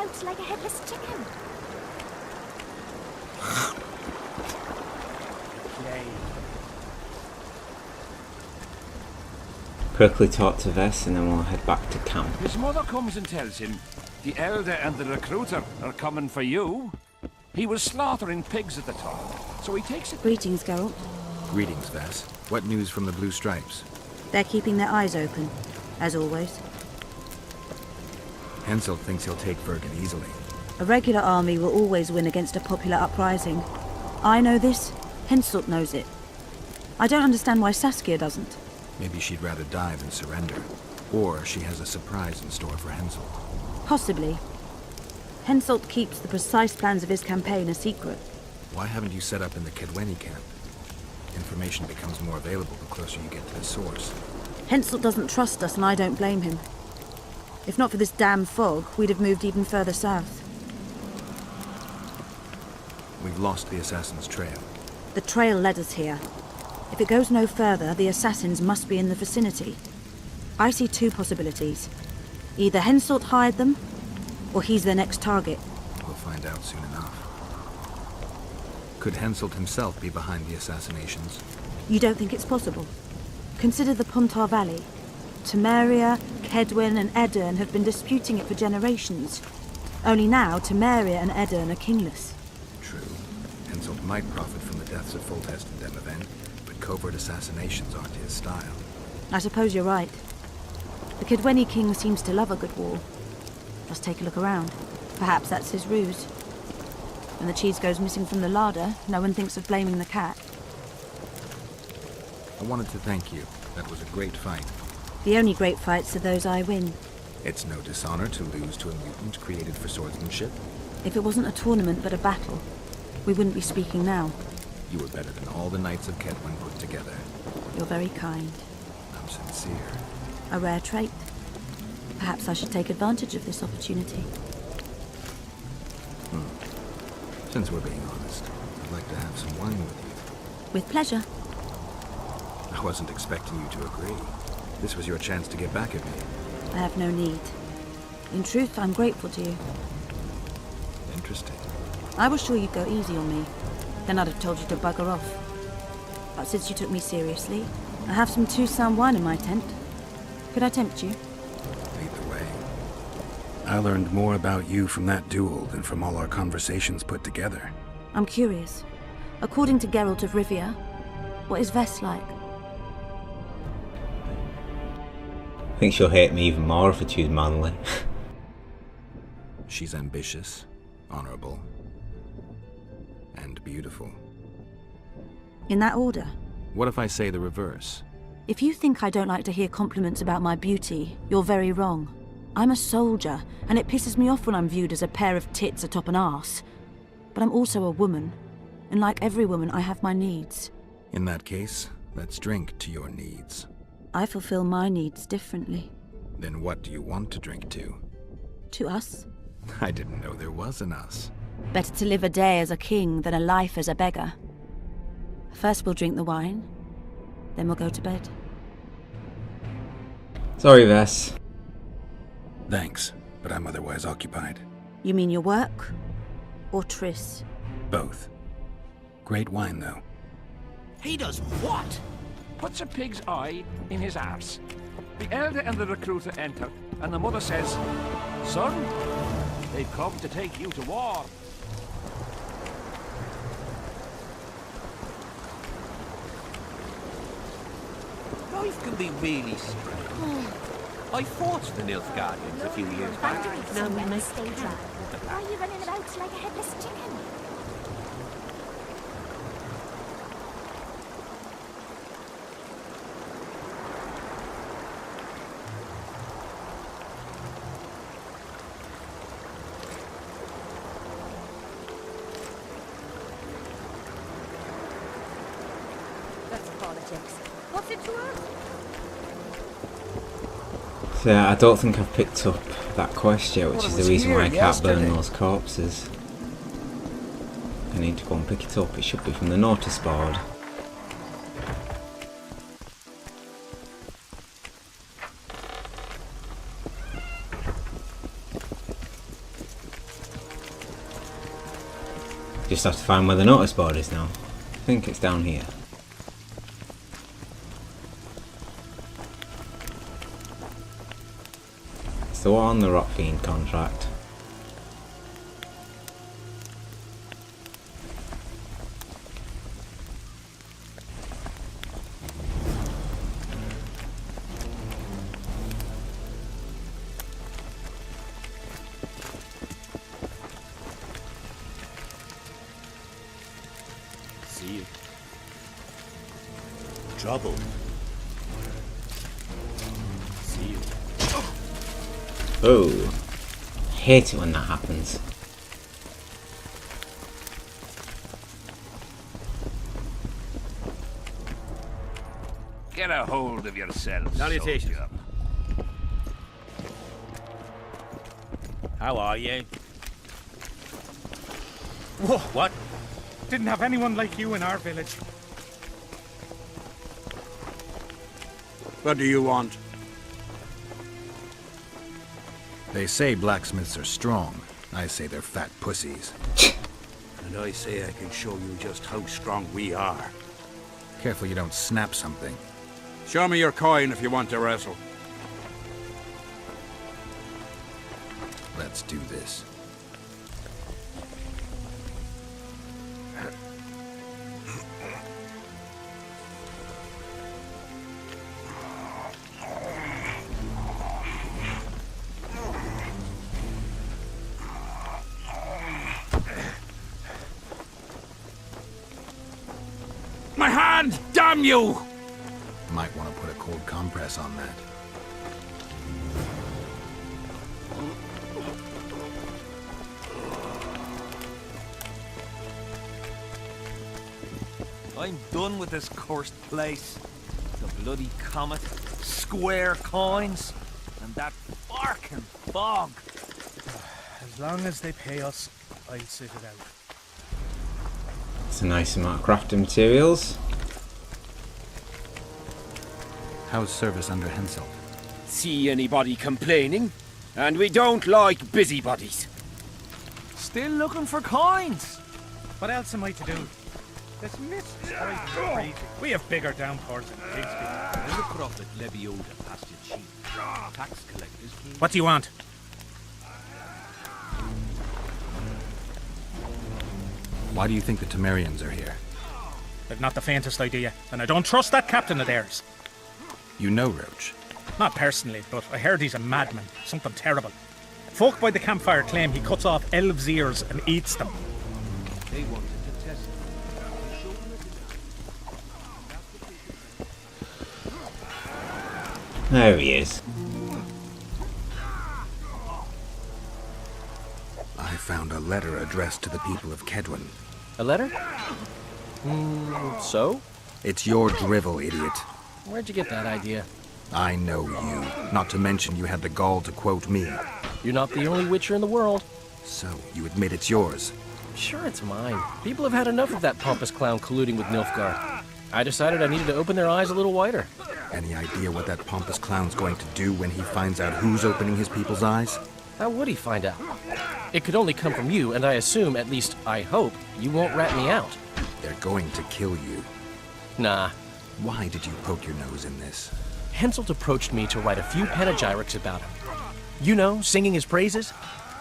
about like a headless chicken. Quickly talk to Vess and then we'll head back to camp. His mother comes and tells him the elder and the recruiter are coming for you. He was slaughtering pigs at the time, so he takes it. Greetings, Geralt. Greetings, Vess. What news from the Blue Stripes? They're keeping their eyes open, as always. Henselt thinks he'll take Bergen easily. A regular army will always win against a popular uprising. I know this, Henselt knows it. I don't understand why Saskia doesn't. Maybe she'd rather die than surrender. Or she has a surprise in store for Henselt. Possibly. Henselt keeps the precise plans of his campaign a secret. Why haven't you set up in the Kaedweni camp? Information becomes more available the closer you get to the source. Henselt doesn't trust us and I don't blame him. If not for this damn fog, we'd have moved even further south. We've lost the assassin's trail. The trail led us here. If it goes no further, the assassins must be in the vicinity. I see two possibilities. Either Henselt hired them, or he's their next target. We'll find out soon enough. Could Henselt himself be behind the assassinations? You don't think it's possible? Consider the Pontar Valley. Temeria, Kaedwen and Edirn have been disputing it for generations. Only now, Temeria and Edirn are kingless. True. Henselt might profit from the deaths of Foltest and Demaven, but covert assassinations aren't his style. I suppose you're right. The Kaedweni king seems to love a good war. Just take a look around. Perhaps that's his ruse. When the cheese goes missing from the larder, no one thinks of blaming the cat. I wanted to thank you. That was a great fight. The only great fights are those I win. It's no dishonor to lose to a mutant created for swordsmanship. If it wasn't a tournament but a battle, we wouldn't be speaking now. You were better than all the knights of Kaedwen put together. You're very kind. I'm sincere. A rare trait. Perhaps I should take advantage of this opportunity. Since we're being honest, I'd like to have some wine with you. With pleasure. I wasn't expecting you to agree. This was your chance to get back at me. I have no need. In truth, I'm grateful to you. Interesting. I was sure you'd go easy on me. Then I'd have told you to bugger off. But since you took me seriously, I have some Toussaint wine in my tent. Could I tempt you? Lead the way. I learned more about you from that duel than from all our conversations put together. I'm curious. According to Geralt of Rivia, what is Vess like? I think she'll hate me even more if I choose manly. She's ambitious, honorable, and beautiful. In that order? What if I say the reverse? If you think I don't like to hear compliments about my beauty, you're very wrong. I'm a soldier, and it pisses me off when I'm viewed as a pair of tits atop an arse. But I'm also a woman, and like every woman, I have my needs. In that case, let's drink to your needs. I fulfill my needs differently. Then what do you want to drink to? To us? I didn't know there was an us. Better to live a day as a king than a life as a beggar. First we'll drink the wine, then we'll go to bed. Sorry, Vess. Thanks, but I'm otherwise occupied. You mean your work? Or Triss? Both. Great wine, though. He does what? Puts a pig's eye in his arse. The elder and the recruiter enter, and the mother says, "Son, they've come to take you to war." Life can be really strange. I fought the Nilfgaardians a few years back. Now we make Stay dry. Why are you running about like a headless chicken? That's politics. What's it to us? So I don't think I've picked up that quest yet, which is the reason why I can't burn those corpses. I need to go and pick it up. It should be from the notice board. Just have to find where the notice board is now. I think it's down here. It's the one on the Rock Fiend contract. See you. Trouble. See you. Oh, hate it when that happens. Get a hold of yourself. Salutations. soldier. How are you? Whoa, what? Didn't have anyone like you in our village. What do you want? They say blacksmiths are strong. I say they're fat pussies. And I say I can show you just how strong we are. Careful you don't snap something. Show me your coin if you want to wrestle. Let's do this. My hand! Damn you! Might want to put a cold compress on that. I'm done with this cursed place. The bloody comet, square coins, and that barking fog. As long as they pay us, I'll sit it out. It's a nice amount of crafting materials. How's service under Henselt? See anybody complaining? And we don't like busybodies. Still looking for coins. What else am I to do? This mist is crazy. We have bigger downpours than Bigsby. The prophet Leviota passed it cheap. Tax collectors came. What do you want? Why do you think the Temerians are here? I've not the faintest idea, and I don't trust that captain of theirs. You know Roach. Not personally, but I heard he's a madman. Something terrible. Folk by the campfire claim he cuts off elves' ears and eats them. They wanted to test it. There he is. I found a letter addressed to the people of Kaedwen. A letter? So? It's your drivel, idiot. Where'd you get that idea? I know you. Not to mention you had the gall to quote me. You're not the only witcher in the world. So, you admit it's yours? Sure, it's mine. People have had enough of that pompous clown colluding with Nilfgaard. I decided I needed to open their eyes a little wider. Any idea what that pompous clown's going to do when he finds out who's opening his people's eyes? How would he find out? It could only come from you, and I assume, at least I hope, you won't rat me out. They're going to kill you. Nah. Why did you poke your nose in this? Henselt approached me to write a few panegyrics about him. You know, singing his praises.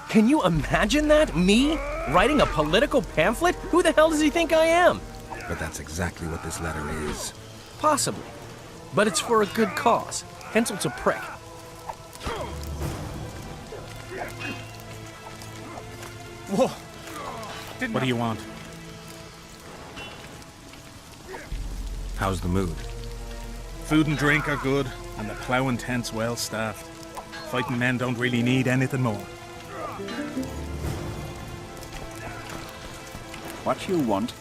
Can you imagine that? Me? Writing a political pamphlet? Who the hell does he think I am? But that's exactly what this letter is. Possibly. But it's for a good cause. Henselt's a prick. Whoa! What do you want? How's the mood? Food and drink are good, and the plough and tent's well staffed. Fighting men don't really need anything more. What you want?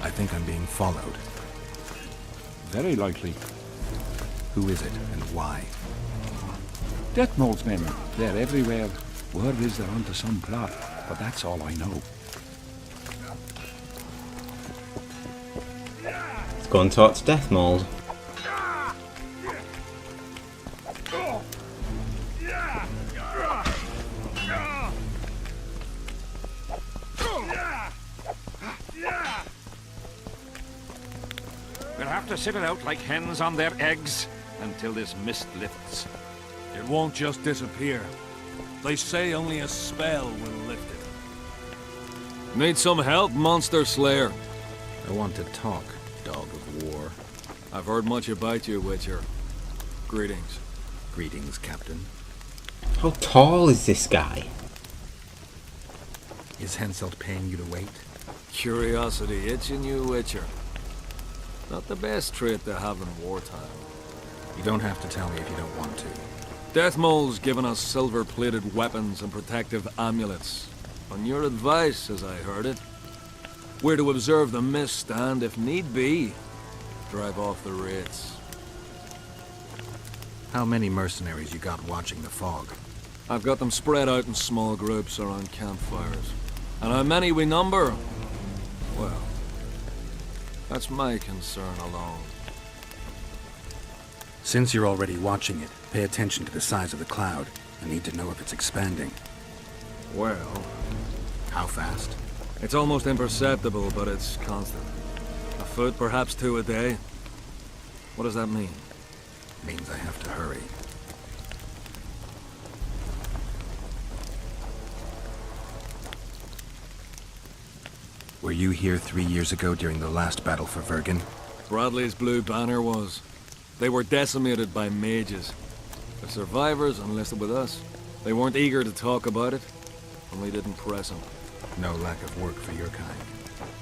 I think I'm being followed. Very likely. Who is it, and why? Death Mold's men. They're everywhere. Word is they're onto some plot, but that's all I know. Let's go and talk to Death Mold. have to sit it out like hens on their eggs until this mist lifts. It won't just disappear. They say only a spell will lift it. Need some help, Monster Slayer? I want to talk, dog of war. I've heard much about you, Witcher. Greetings. Greetings, Captain. How tall is this guy? Is Henselt paying you to wait? Curiosity itching you, Witcher. Not the best trait to have in wartime. You don't have to tell me if you don't want to. Deathmole's given us silver-plated weapons and protective amulets. On your advice, as I heard it. We're to observe the mist and, if need be, drive off the wraiths. How many mercenaries you got watching the fog? I've got them spread out in small groups around campfires. And how many we number? Well, that's my concern alone. Since you're already watching it, pay attention to the size of the cloud. I need to know if it's expanding. Well, how fast? It's almost imperceptible, but it's constant. A foot, perhaps 2 a day. What does that mean? Means I have to hurry. Were you here 3 years ago during the last battle for Vergen? Bradley's Blue Banner was. They were decimated by mages. The survivors enlisted with us. They weren't eager to talk about it, and we didn't press them. No lack of work for your kind.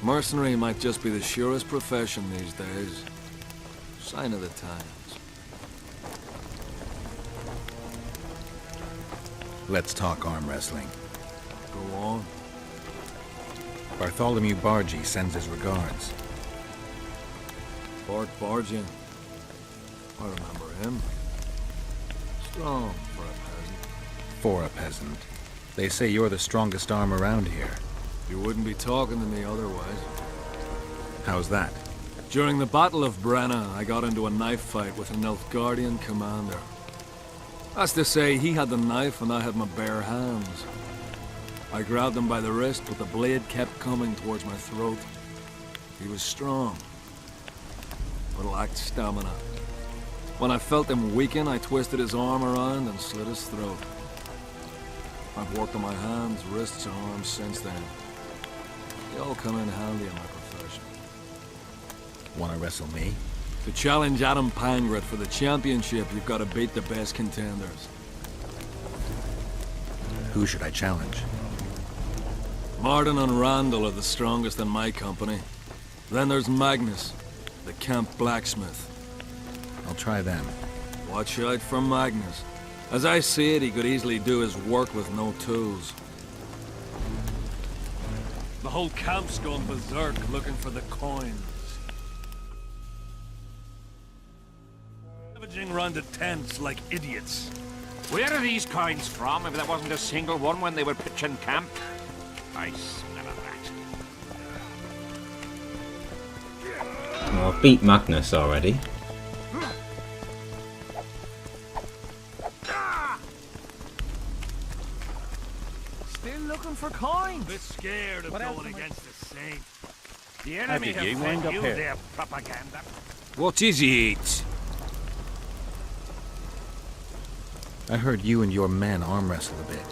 Mercenary might just be the surest profession these days. Sign of the times. Let's talk arm wrestling. Go on. Bartholomew Bargy sends his regards. Bart Bargy. I remember him. Strong for a peasant. For a peasant. They say you're the strongest arm around here. You wouldn't be talking to me otherwise. How's that? During the Battle of Brenna, I got into a knife fight with an Nilfgaardian commander. That's to say, he had the knife and I had my bare hands. I grabbed him by the wrist, but the blade kept coming towards my throat. He was strong, but lacked stamina. When I felt him weaken, I twisted his arm around and slit his throat. I've worked on my hands, wrists, and arms since then. They all come in handy in my profession. Want to wrestle me? To challenge Adam Pangret for the championship, you've got to beat the best contenders. Who should I challenge? Martin and Randall are the strongest in my company. Then there's Magnus, the camp blacksmith. I'll try them. Watch out for Magnus. As I see it, he could easily do his work with no tools. The whole camp's gone berserk looking for the coins. Ravaging round the tents like idiots. Where are these coins from, if there wasn't a single one when they were pitching camp? I smell of that. Well, I've beat Magnus already. Still looking for coins. Bit scared of going against the Saint. The enemy did you have wind fed up you here? their propaganda. What is it? I heard you and your men arm wrestle a bit.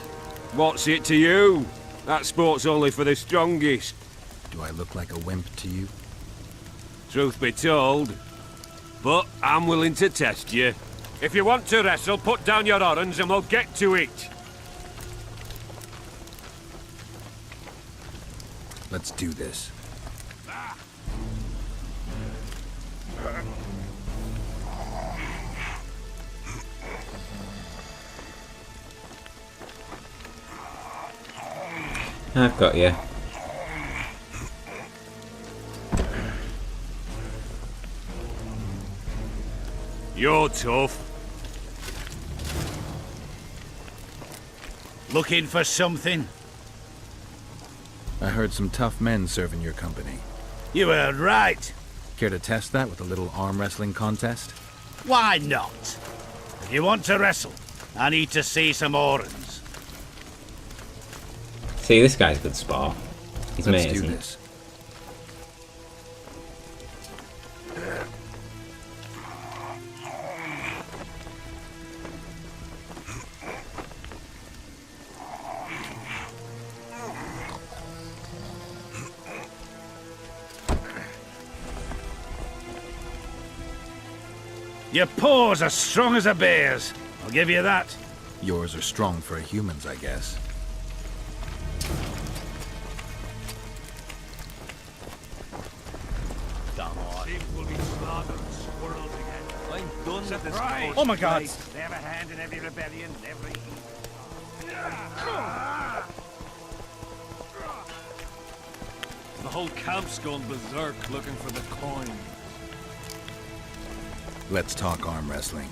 What's it to you? That sport's only for the strongest. Do I look like a wimp to you? Truth be told. But I'm willing to test you. If you want to wrestle, put down your orange and we'll get to it. Let's do this. I've got you. You're tough. Looking for something? I heard some tough men serve in your company. You heard right. Care to test that with a little arm wrestling contest? Why not? If you want to wrestle, I need to see some horns. See, this guy's a good spar. He's Let's mate, do isn't this. Your paws are strong as a bear's. I'll give you that. Yours are strong for a human's, I guess. Come on. Sheep will be slaughtered, squirrels again. I'm done with this. Surprise! Oh my God. They have a hand in every rebellion, every... The whole camp's gone berserk looking for the coin. Let's talk arm wrestling.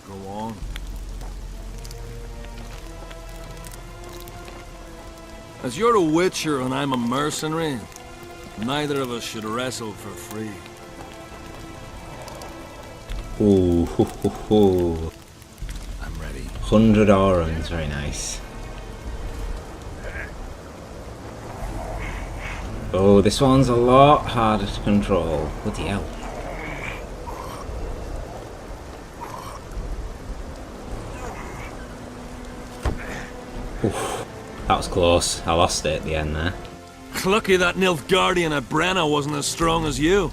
Go on. As you're a witcher and I'm a mercenary, neither of us should wrestle for free. Ooh, ho, ho, ho. I'm ready. 100 orans, very nice. Oh, this one's a lot harder to control. Bloody hell. Oof, that was close. I lost it at the end there. Lucky that Nilfgaardian at Brenna wasn't as strong as you.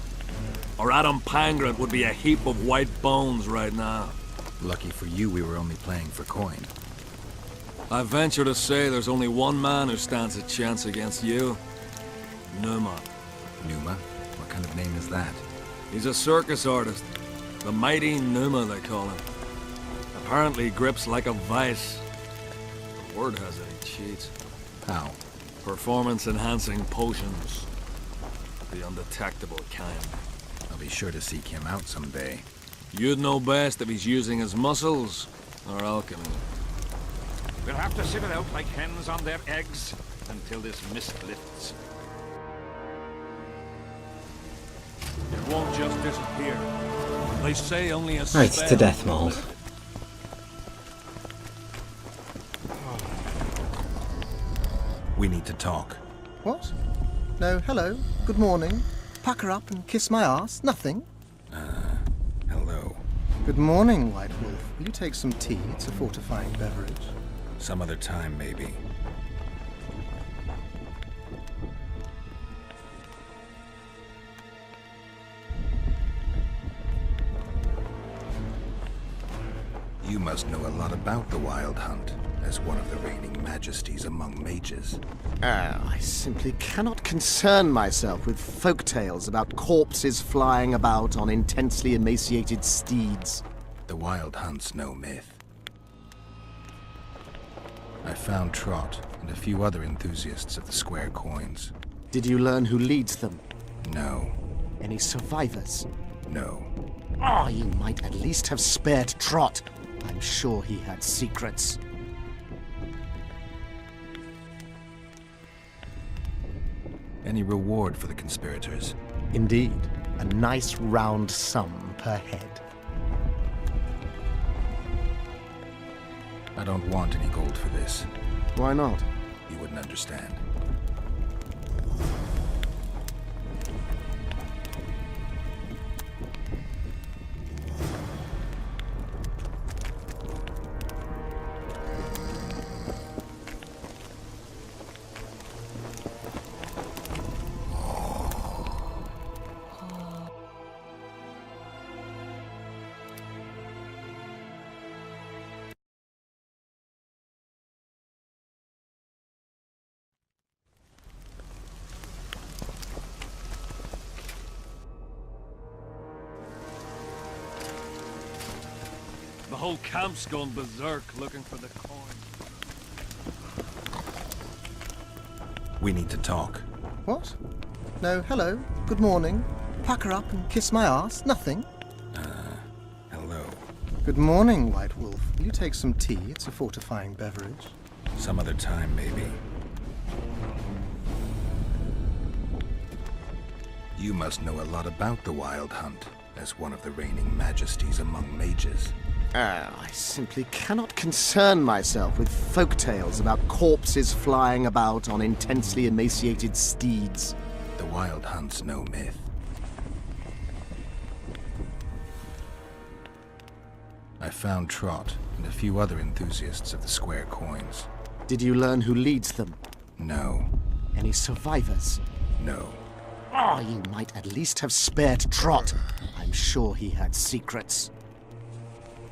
Or Adam Pangrat would be a heap of white bones right now. Lucky for you, we were only playing for coin. I venture to say there's only one man who stands a chance against you. Numa. Numa? What kind of name is that? He's a circus artist. The mighty Numa, they call him. Apparently grips like a vice. The word has it, he cheats. How? Performance-enhancing potions. The undetectable kind. I'll be sure to seek him out someday. You'd know best if he's using his muscles or alchemy. We'll have to sit it out like hens on their eggs until this mist lifts. It won't just disappear. They say only a Right, spell. to death mold. We need to talk. What? No, hello. Good morning. Pack her up and kiss my ass? Nothing? Hello. Good morning, White Wolf. Will you take some tea? It's a fortifying beverage. Some other time, maybe. You must know a lot about the Wild Hunt, as one of the reigning majesties among mages. I simply cannot concern myself with folk tales about corpses flying about on intensely emaciated steeds. The Wild Hunt's no myth. I found Trot and a few other enthusiasts of the square coins. Did you learn who leads them? No. Any survivors? No. Ah, you might at least have spared Trot. I'm sure he had secrets. Any reward for the conspirators? Indeed. A nice round sum per head. I don't want any gold for this. Why not? You wouldn't understand. The whole camp's gone berserk looking for the coin. We need to talk. What? No, hello. Good morning. Pack her up and kiss my ass? Nothing? Hello. Good morning, White Wolf. Will you take some tea? It's a fortifying beverage. Some other time, maybe. You must know a lot about the Wild Hunt, as one of the reigning majesties among mages. I simply cannot concern myself with folk tales about corpses flying about on intensely emaciated steeds. The Wild Hunt's no myth. I found Trot and a few other enthusiasts of the square coins. Did you learn who leads them? No. Any survivors? No. Ah, you might at least have spared Trot. I'm sure he had secrets.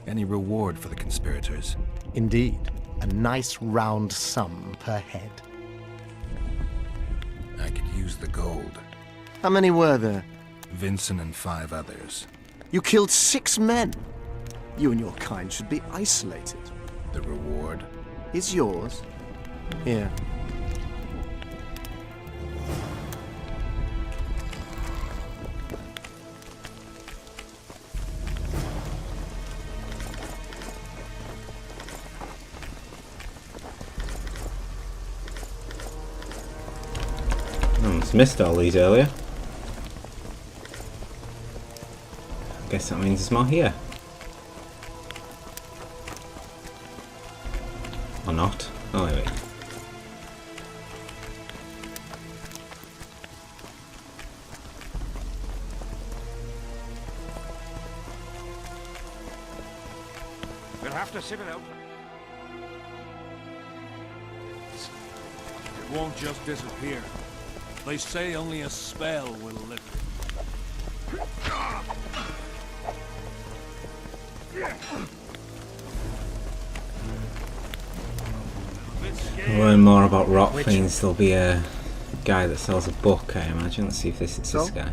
Any reward for the conspirators? Indeed. A nice round sum per head. I could use the gold. How many were there? Vincent and 5 others. You killed 6 men. You and your kind should be isolated. The reward? Is yours. Here. Missed all these earlier. I guess that means there's more here. Or not. Oh wait. We'll have to sieve it out. It won't just disappear. They say only a spell will lift it. We'll learn more about rock fiends. There'll be a guy that sells a book, I imagine. Let's see if it's this guy.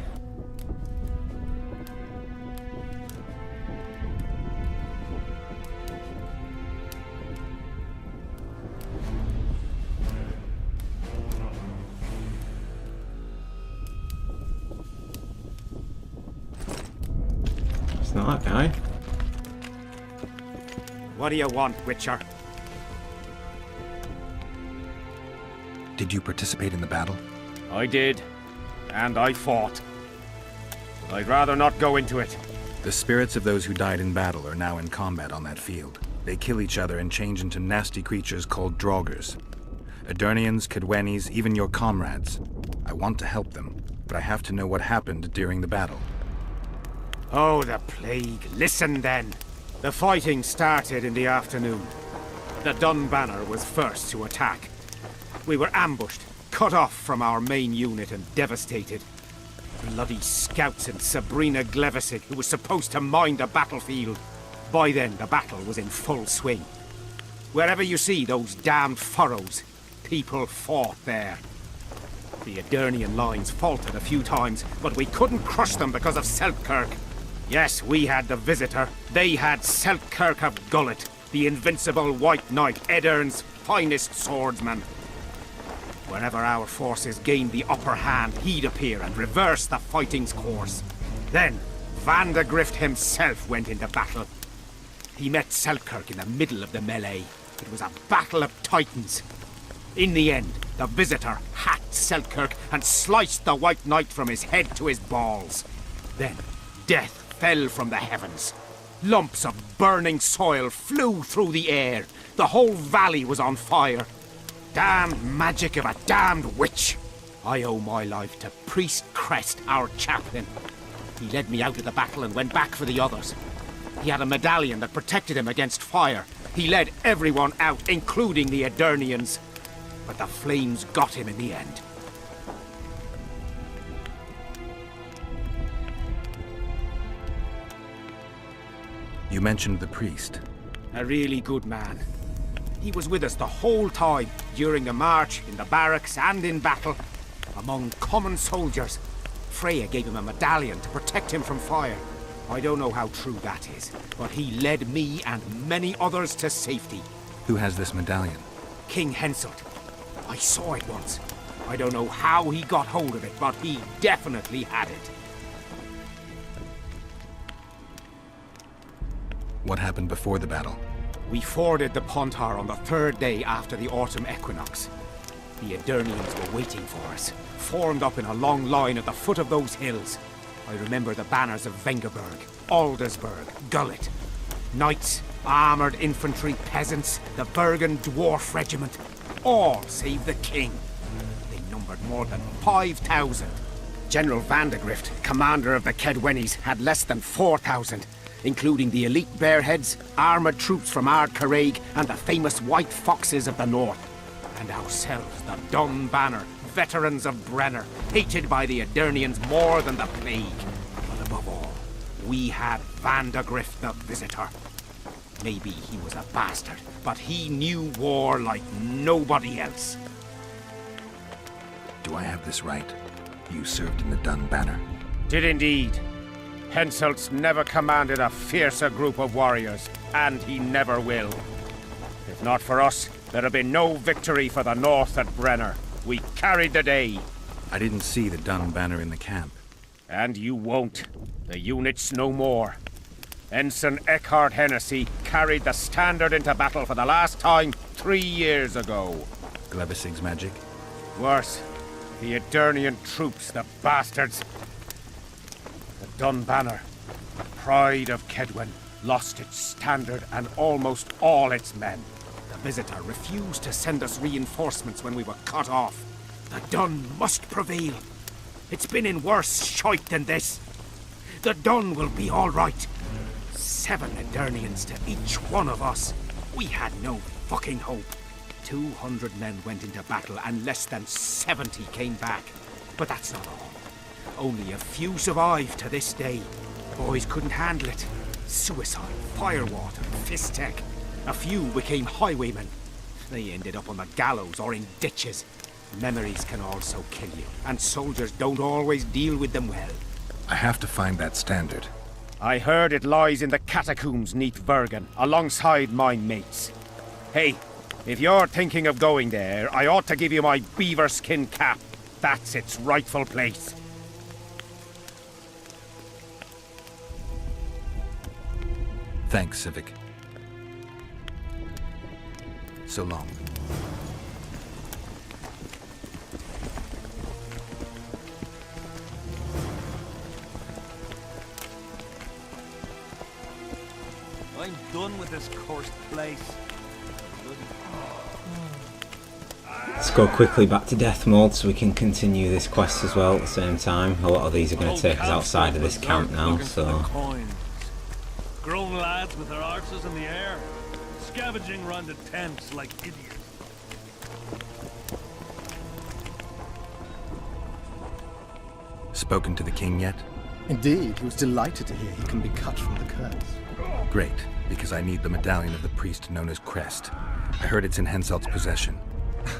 It's not that guy. What do you want, Witcher? Did you participate in the battle? I did. And I fought. I'd rather not go into it. The spirits of those who died in battle are now in combat on that field. They kill each other and change into nasty creatures called Draugrs. Aedirnians, Kaedwenis, even your comrades. I want to help them, but I have to know what happened during the battle. Oh, the plague. Listen then. The fighting started in the afternoon. The Dun Banner was first to attack. We were ambushed, cut off from our main unit and devastated. Bloody scouts and Sabrina Glevisic, who was supposed to mind the battlefield. By then, the battle was in full swing. Wherever you see those damned furrows, people fought there. The Aedirnian lines faltered a few times, but we couldn't crush them because of Selkirk. Yes, we had the Visitor. They had Selkirk of Gullet, the invincible White Knight, Edirn's finest swordsman. Whenever our forces gained the upper hand, he'd appear and reverse the fighting's course. Then, Vandegrift himself went into battle. He met Selkirk in the middle of the melee. It was a battle of titans. In the end, the Visitor hacked Selkirk and sliced the White Knight from his head to his balls. Then, death fell from the heavens. Lumps of burning soil flew through the air. The whole valley was on fire. Damned magic of a damned witch. I owe my life to Priest Crest, our chaplain. He led me out of the battle and went back for the others. He had a medallion that protected him against fire. He led everyone out, including the Aedirnians. But the flames got him in the end. You mentioned the priest. A really good man. He was with us the whole time, during the march, in the barracks, and in battle. Among common soldiers. Freya gave him a medallion to protect him from fire. I don't know how true that is, but he led me and many others to safety. Who has this medallion? King Henselt. I saw it once. I don't know how he got hold of it, but he definitely had it. What happened before the battle? We forded the Pontar on the 3rd day after the autumn equinox. The Aedirnians were waiting for us, formed up in a long line at the foot of those hills. I remember the banners of Vengerberg, Aldersburg, Gullet. Knights, armoured infantry, peasants, the Bergen Dwarf Regiment. All save the king. They numbered more than 5,000. General Vandegrift, commander of the Kaedwenis, had less than 4,000. Including the elite Bearheads, armoured troops from Ard Caraig, and the famous White Foxes of the North. And ourselves, the Dun Banner, veterans of Brenner, hated by the Aedirnians more than the plague. But above all, we had Vandegrift the Visitor. Maybe he was a bastard, but he knew war like nobody else. Do I have this right? You served in the Dun Banner. Did indeed. Henselt's never commanded a fiercer group of warriors, and he never will. If not for us, there'd have been no victory for the North at Brenner. We carried the day. I didn't see the Dun Banner in the camp. And you won't. The unit's no more. Ensign Eckhart Hennessy carried the standard into battle for the last time 3 years ago. Glevisig's magic? Worse. The Edirnian troops, the bastards. The Dun Banner, the pride of Kaedwen, lost its standard and almost all its men. The Visitor refused to send us reinforcements when we were cut off. The Dun must prevail. It's been in worse shite than this. The Dun will be all right. 7 Edirnians to each one of us. We had no fucking hope. 200 men went into battle and less than 70 came back. But that's not all. Only a few survived to this day. Boys couldn't handle it. Suicide, firewater, fist tech. A few became highwaymen. They ended up on the gallows or in ditches. Memories can also kill you, and soldiers don't always deal with them well. I have to find that standard. I heard it lies in the catacombs neath Bergen, alongside my mates. Hey, if you're thinking of going there, I ought to give you my beaver skin cap. That's its rightful place. Thanks, Civic. So long. I'm done with this cursed place. Let's go quickly back to death mode so we can continue this quest as well at the same time. A lot of these are going to take us outside of this camp now, so... Grown lads with their arses in the air, scavenging round the tents like idiots. Spoken to the king yet? Indeed, he was delighted to hear he can be cut from the curse. Great, because I need the medallion of the priest known as Crest. I heard it's in Henselt's possession.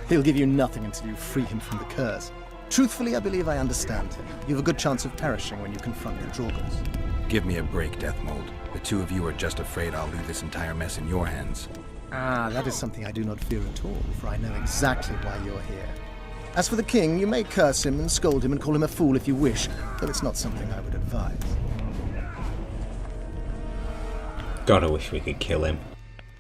He'll give you nothing until you free him from the curse. Truthfully, I believe I understand him. You have a good chance of perishing when you confront the Draugrs. Give me a break, Deathmold. The two of you are just afraid I'll leave this entire mess in your hands. Ah, that is something I do not fear at all, for I know exactly why you're here. As for the king, you may curse him and scold him and call him a fool if you wish, though it's not something I would advise. God, I wish we could kill him.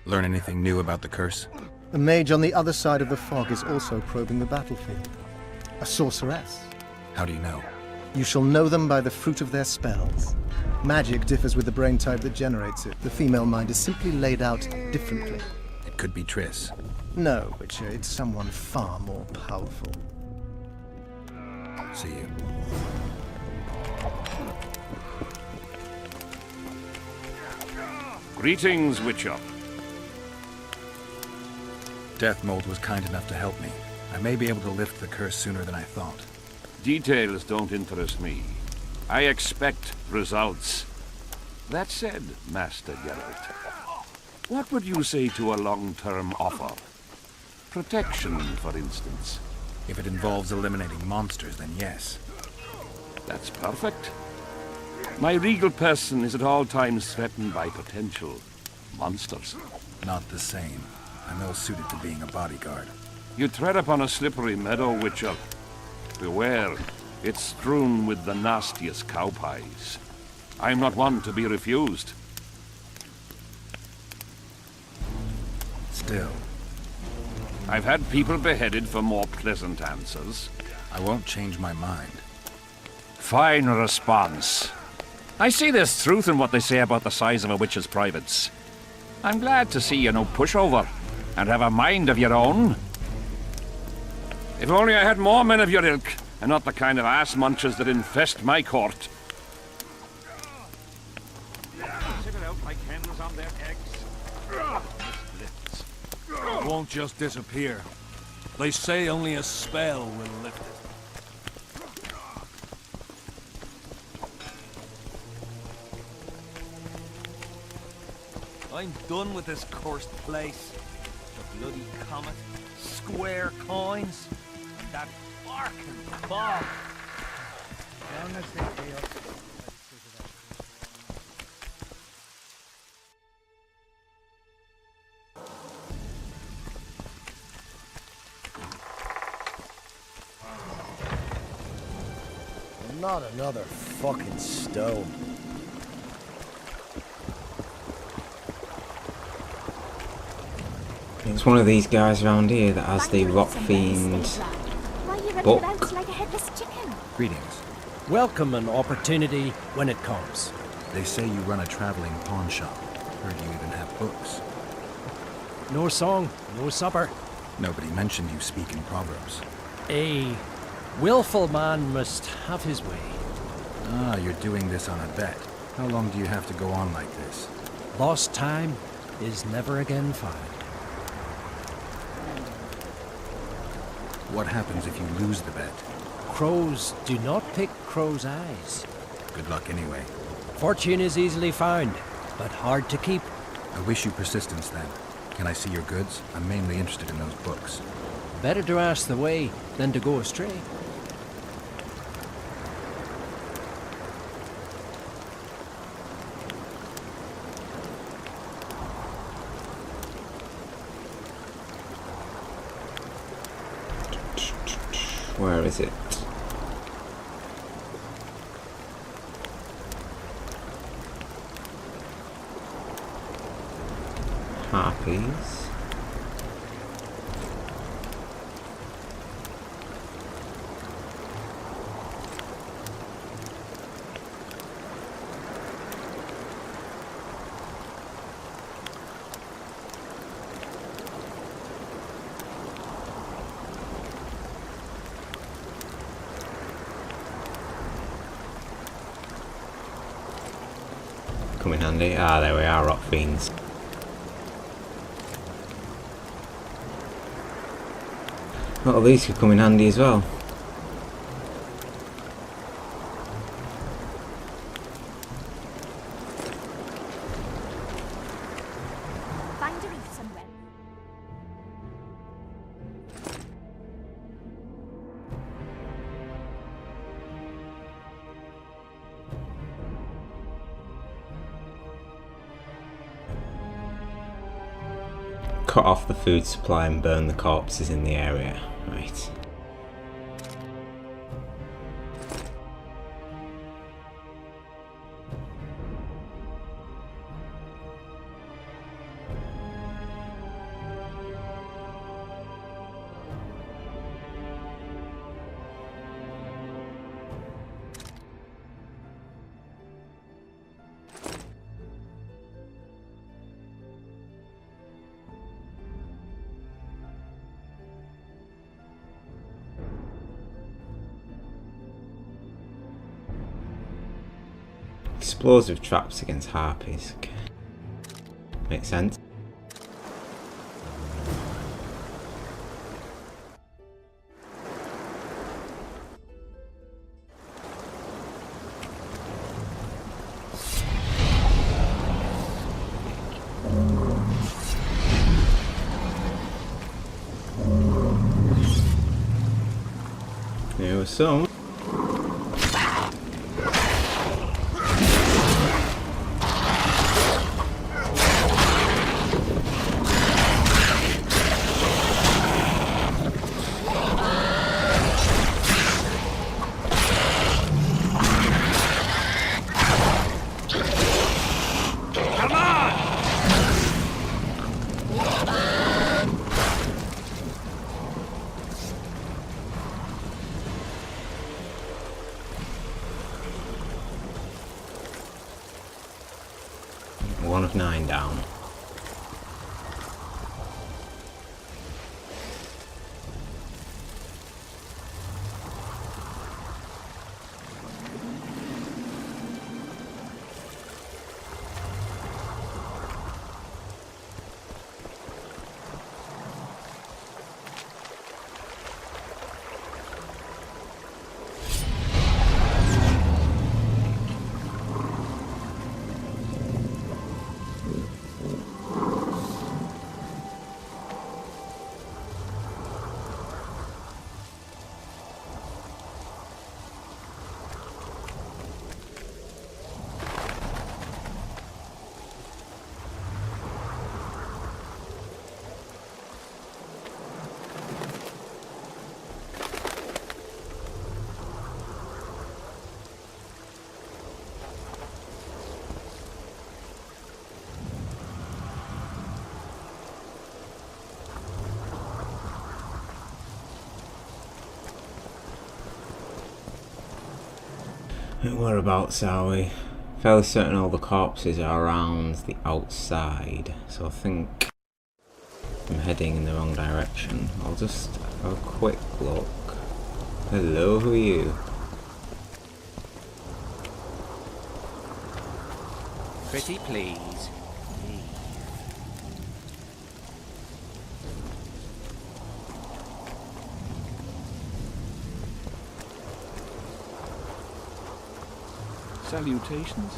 Learn anything new about the curse? The mage on the other side of the fog is also probing the battlefield. A sorceress. How do you know? You shall know them by the fruit of their spells. Magic differs with the brain type that generates it. The female mind is simply laid out differently. It could be Triss. No, Witcher, it's someone far more powerful. See you. Greetings, Witcher. Deathmold was kind enough to help me. I may be able to lift the curse sooner than I thought. Details don't interest me. I expect results. That said, Master Geralt, what would you say to a long-term offer? Protection, for instance. If it involves eliminating monsters, then yes. That's perfect. My regal person is at all times threatened by potential monsters. Not the same. I'm ill-suited to being a bodyguard. You tread upon a slippery meadow, Witcher. Beware, it's strewn with the nastiest cow pies. I'm not one to be refused. Still. I've had people beheaded for more pleasant answers. I won't change my mind. Fine response. I see there's truth in what they say about the size of a witch's privates. I'm glad to see you're no pushover, and have a mind of your own. If only I had more men of your ilk, and not the kind of ass munchers that infest my court. It won't just disappear. They say only a spell will lift it. I'm done with this cursed place. The bloody comet, square coins, and that barking fog. Down the stick, Gale. Not another fucking stone. It's one of these guys around here that has the Rock Fiend book. Like a headless chicken. Greetings. Welcome an opportunity when it comes. They say you run a traveling pawn shop. Heard you even have books. No song, no supper. Nobody mentioned you speak in proverbs. A willful man must have his way. Ah, you're doing this on a bet. How long do you have to go on like this? Lost time is never again found. What happens if you lose the bet? Crows do not pick crows' eyes. Good luck anyway. Fortune is easily found, but hard to keep. I wish you persistence then. Can I see your goods? I'm mainly interested in those books. Better to ask the way than to go astray. Where is it? Harpies. Come in handy. Ah, there we are, Rock Fiends. Well, these could come in handy as well. Find a reef somewhere. Cut off the food supply and burn the corpses in the area. Right. Explosive traps against harpies. Okay. Makes sense. There was some. Whereabouts are we? Fairly certain all the corpses are around the outside, so I think I'm heading in the wrong direction. I'll just have a quick look. Hello, who are you? Pretty please. Salutations.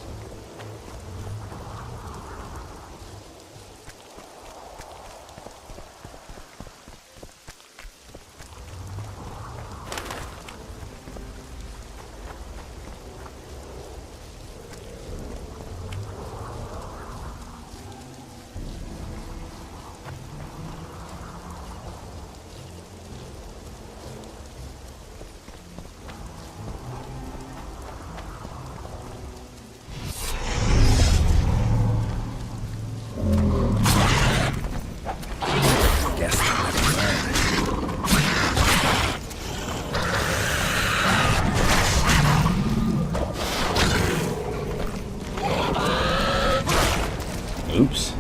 Oops.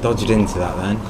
Dodged into that then.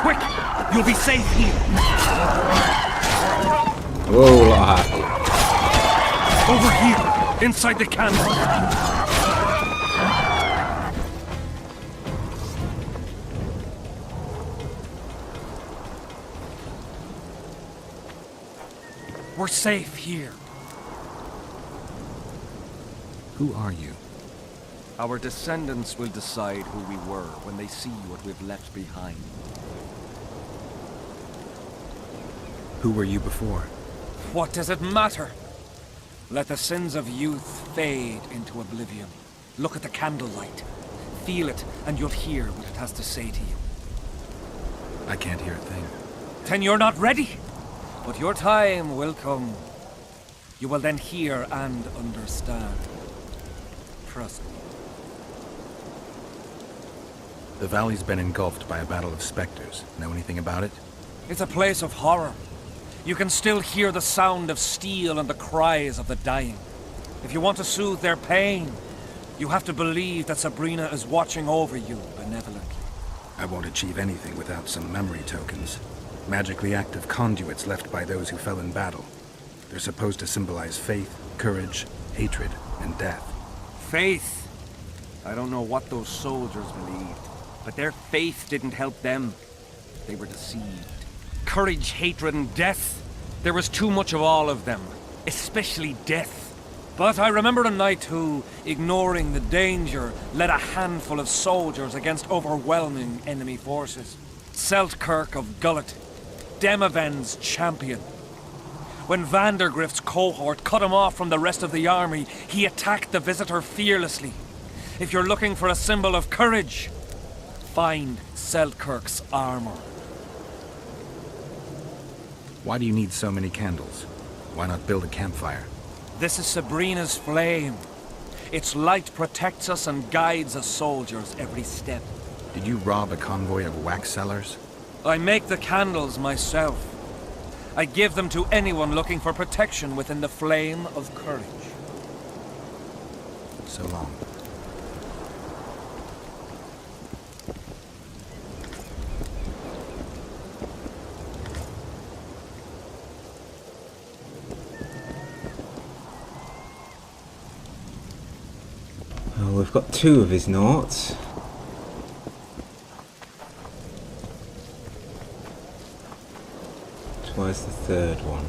Quick! You'll be safe here! Whoa, lot of happy. Over here! Inside the cannon! We're safe here. Who are you? Our descendants will decide who we were when they see what we've left behind. Who were you before? What does it matter? Let the sins of youth fade into oblivion. Look at the candlelight. Feel it, and you'll hear what it has to say to you. I can't hear a thing. Then you're not ready. But your time will come. You will then hear and understand. Trust me. The valley's been engulfed by a battle of specters. Know anything about it? It's a place of horror. You can still hear the sound of steel and the cries of the dying. If you want to soothe their pain, you have to believe that Sabrina is watching over you benevolently. I won't achieve anything without some memory tokens. Magically active conduits left by those who fell in battle. They're supposed to symbolize faith, courage, hatred, and death. Faith. I don't know what those soldiers believed, but their faith didn't help them. They were deceived. Courage, hatred, and death. There was too much of all of them, especially death. But I remember a knight who, ignoring the danger, led a handful of soldiers against overwhelming enemy forces. Seltkirk of Gullet, Demaven's champion. When Vandergrift's cohort cut him off from the rest of the army, he attacked the visitor fearlessly. If you're looking for a symbol of courage, find Seltkirk's armor. Why do you need so many candles? Why not build a campfire? This is Sabrina's flame. Its light protects us and guides us soldiers every step. Did you rob a convoy of wax sellers? I make the candles myself. I give them to anyone looking for protection within the flame of courage. So long. Well, we've got 2 of his notes. Where's the 3rd one?